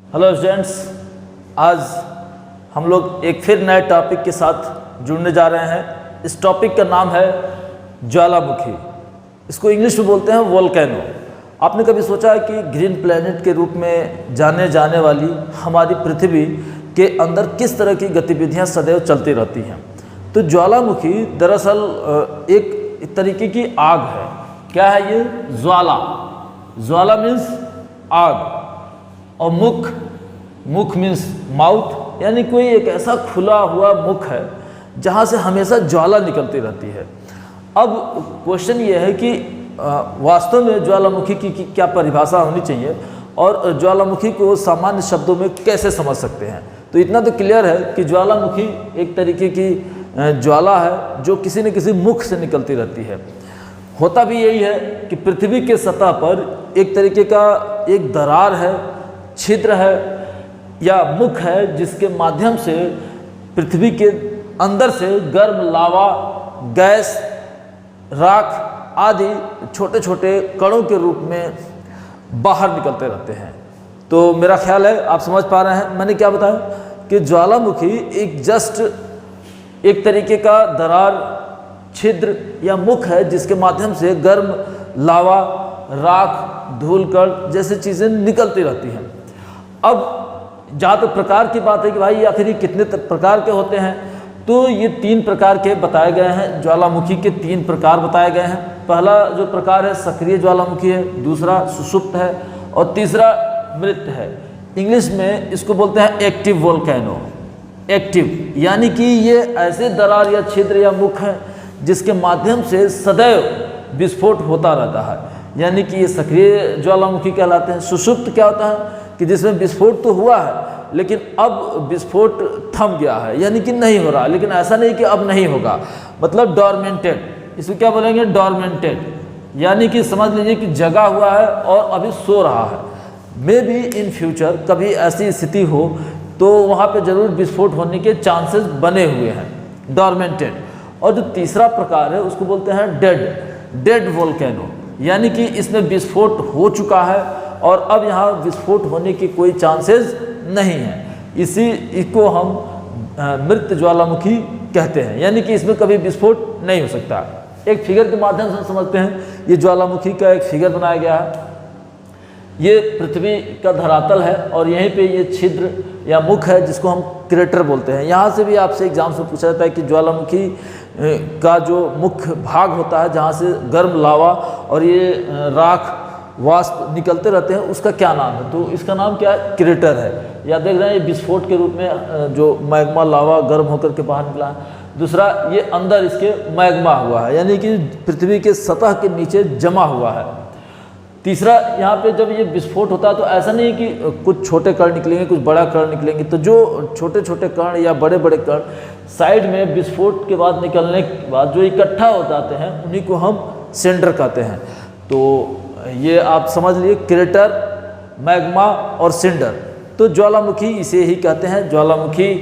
Hello students, आज हम लोग एक फिर नए टॉपिक के साथ जुड़ने जा रहे हैं। इस टॉपिक का नाम है ज्वालामुखी। इसको इंग्लिश में बोलते हैं वोल्केनो। आपने कभी सोचा है कि ग्रीन प्लैनेट के रूप में जाने जाने वाली हमारी पृथ्वी के अंदर किस तरह की गतिविधियां सदैव चलती रहती हैं? तो ज्वालामुखी दरअसल एक तरीके की आग है। क्या है ये? ज्वाला। ज्वाला मीन्स आग और मुख मीन्स माउथ, यानी कोई एक ऐसा खुला हुआ मुख है जहाँ से हमेशा ज्वाला निकलती रहती है। अब क्वेश्चन ये है कि वास्तव में ज्वालामुखी की क्या परिभाषा होनी चाहिए और ज्वालामुखी को सामान्य शब्दों में कैसे समझ सकते हैं? तो इतना तो क्लियर है कि ज्वालामुखी एक तरीके की ज्वाला है जो किसी न किसी मुख से निकलती रहती है। होता भी यही है कि पृथ्वी के सतह पर एक तरीके का एक दरार है, छिद्र है या मुख है जिसके माध्यम से पृथ्वी के अंदर से गर्म लावा, गैस, राख आदि छोटे छोटे कणों के रूप में बाहर निकलते रहते हैं। तो मेरा ख्याल है आप समझ पा रहे हैं मैंने क्या बताया कि ज्वालामुखी एक तरीके का दरार, छिद्र या मुख है जिसके माध्यम से गर्म लावा, राख, धूलकण जैसी चीज़ें निकलती रहती हैं। अब जहाँ तक प्रकार की बात है कि भाई आखिर ये कितने प्रकार के होते हैं, तो ये 3 प्रकार के बताए गए हैं। ज्वालामुखी के 3 प्रकार बताए गए हैं। पहला जो प्रकार है सक्रिय ज्वालामुखी है, दूसरा सुषुप्त है और तीसरा मृत है। इंग्लिश में इसको बोलते हैं एक्टिव वोल्केनो। एक्टिव यानी कि ये ऐसे दरार या छिद्र या मुख है जिसके माध्यम से सदैव विस्फोट होता रहता है, यानी कि ये सक्रिय ज्वालामुखी कहलाते हैं। सुषुप्त क्या होता है कि जिसमें विस्फोट तो हुआ है लेकिन अब विस्फोट थम गया है, यानी कि नहीं हो रहा, लेकिन ऐसा नहीं कि अब नहीं होगा, मतलब डॉर्मेंटेड। इसको क्या बोलेंगे? डॉर्मेंटेड, यानी कि समझ लीजिए कि जगा हुआ है और अभी सो रहा है। मे बी इन फ्यूचर कभी ऐसी स्थिति हो तो वहाँ पे जरूर विस्फोट होने के चांसेस बने हुए हैं, डॉर्मेंटेड। और जो तीसरा प्रकार है उसको बोलते हैं डेड वोल्केनो, यानी कि इसमें विस्फोट हो चुका है और अब यहाँ विस्फोट होने की कोई चांसेस नहीं है। इसको हम मृत ज्वालामुखी कहते हैं, यानी कि इसमें कभी विस्फोट नहीं हो सकता। एक फिगर के माध्यम से हम समझते हैं। ये ज्वालामुखी का एक फिगर बनाया गया है। ये पृथ्वी का धरातल है और यहीं पे ये छिद्र या मुख है जिसको हम क्रेटर बोलते हैं। यहाँ से भी आपसे एग्जाम से पूछा जाता है कि ज्वालामुखी का जो मुख्य भाग होता है जहाँ से गर्म लावा और ये राख, वाष्प निकलते रहते हैं, उसका क्या नाम है? तो इसका नाम क्या है? क्रेटर है। या देख रहे हैं ये विस्फोट के रूप में जो मैग्मा लावा गर्म होकर के बाहर निकला है। दूसरा, ये अंदर इसके मैग्मा हुआ है, यानी कि पृथ्वी के सतह के नीचे जमा हुआ है। तीसरा, यहाँ पे जब ये विस्फोट होता है तो ऐसा नहीं है कि कुछ छोटे कण निकलेंगे, कुछ बड़ा कण निकलेंगे। तो जो छोटे छोटे कण या बड़े बड़े कण साइड में विस्फोट के बाद निकलने के बाद जो इकट्ठा हो जाते हैं उन्हीं को हम सेंटर कहते हैं। तो ये आप समझ लिए, क्रेटर, मैग्मा और सिंडर। तो ज्वालामुखी इसे ही कहते हैं। ज्वालामुखी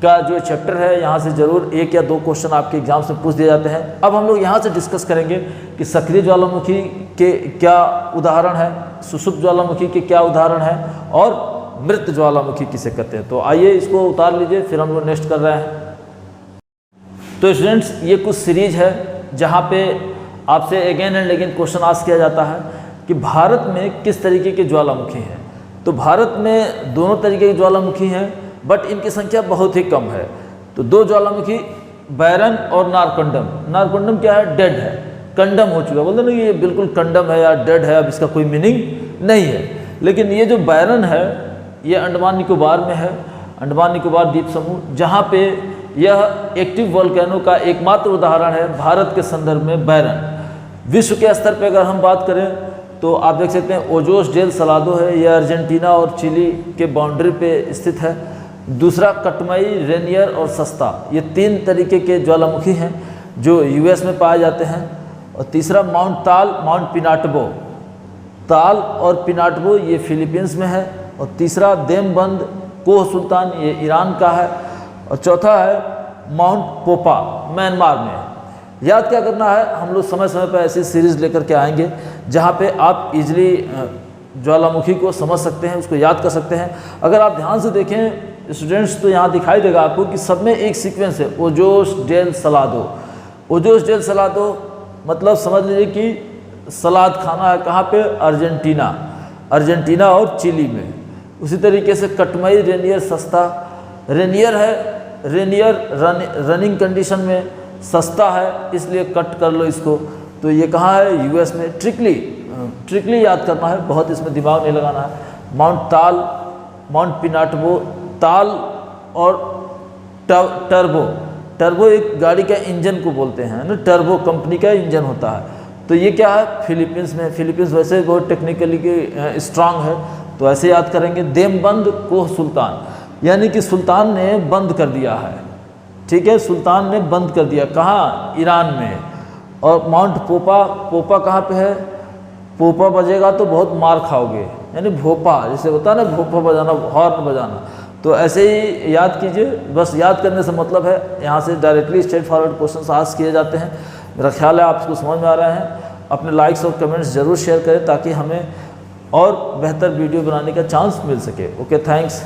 का जो चैप्टर है यहाँ से जरूर 1 या 2 क्वेश्चन आपके एग्जाम से पूछ दिए जाते हैं। अब हम लोग यहाँ से डिस्कस करेंगे कि सक्रिय ज्वालामुखी के क्या उदाहरण है, सुषुप्त ज्वालामुखी के क्या उदाहरण है और मृत ज्वालामुखी किसे कहते हैं। तो आइए इसको उतार लीजिए, फिर हम लोग नेक्स्ट कर रहे हैं। तो स्टूडेंट्स, ये कुछ सीरीज है जहाँ पे आपसे again and again question ask किया जाता है कि भारत में किस तरीके के ज्वालामुखी हैं। तो भारत में दोनों तरीके के ज्वालामुखी हैं, बट इनकी संख्या बहुत ही कम है। तो 2 ज्वालामुखी, बैरन और नारकंडम। नारकंडम क्या है? डेड है, कंडम हो चुका। बोलते ना ये बिल्कुल कंडम है या डेड है, अब इसका कोई मीनिंग नहीं है। लेकिन ये जो बैरन है ये अंडमान निकोबार में है, अंडमान निकोबार द्वीप समूह, जहाँ पे यह एक्टिव वोल्केनो का एकमात्र उदाहरण है भारत के संदर्भ में बैरन। विश्व के स्तर पे अगर हम बात करें तो आप देख सकते हैं ओजोस डेल सलादो है, यह अर्जेंटीना और चिली के बाउंड्री पे स्थित है। दूसरा कटमई, रेनियर और सस्ता, ये 3 तरीके के ज्वालामुखी हैं जो यूएस में पाए जाते हैं। और तीसरा माउंट ताल, माउंट पिनाटबो। ताल और पिनाटबो ये फिलीपींस में है। और तीसरा देमबंद कोह सुल्तान, ये ईरान का है। और चौथा है माउंट पोपा, म्यांमार में। याद क्या करना है, हम लोग समय समय पर ऐसी सीरीज़ लेकर के आएंगे जहाँ पे आप इजली ज्वालामुखी को समझ सकते हैं, उसको याद कर सकते हैं। अगर आप ध्यान से देखें स्टूडेंट्स तो यहाँ दिखाई देगा आपको कि सब में एक सीक्वेंस है, Ojos del Salado. Ojos del Salado मतलब समझ लीजिए कि सलाद खाना है कहाँ पे, अर्जेंटीना, अर्जेंटीना और चिली में। उसी तरीके से कटमई रेनियर सस्ता, रेनियर है, रेनियर रनिंग कंडीशन में सस्ता है इसलिए कट कर लो इसको। तो ये कहाँ है, यूएस में। ट्रिकली, ट्रिकली याद करना है, बहुत इसमें दिमाग नहीं लगाना है। माउंट ताल, माउंट पिनाटबो, ताल और टर्बो, टर्बो एक गाड़ी का इंजन को बोलते हैं ना, टर्बो कंपनी का इंजन होता है। तो ये क्या है, फिलीपींस में। फिलीपींस वैसे बहुत टेक्निकली के स्ट्रांग है, तो ऐसे याद करेंगे। देमबंद कोह सुल्तान, यानी कि सुल्तान ने बंद कर दिया है, ठीक है, सुल्तान ने बंद कर दिया। कहाँ, ईरान में। और माउंट पोपा, पोपा कहाँ पे है, पोपा बजेगा तो बहुत मार खाओगे, यानी भोपा जैसे होता है ना, भोपा बजाना, हॉर्न बजाना। तो ऐसे ही याद कीजिए, बस याद करने से मतलब है, यहाँ से directly straight forward question ask किए जाते हैं। मेरा ख्याल है आपको समझ में आ रहा है। अपने लाइक्स और कमेंट्स ज़रूर शेयर करें ताकि हमें और बेहतर वीडियो बनाने का चांस मिल सके। Okay, thanks.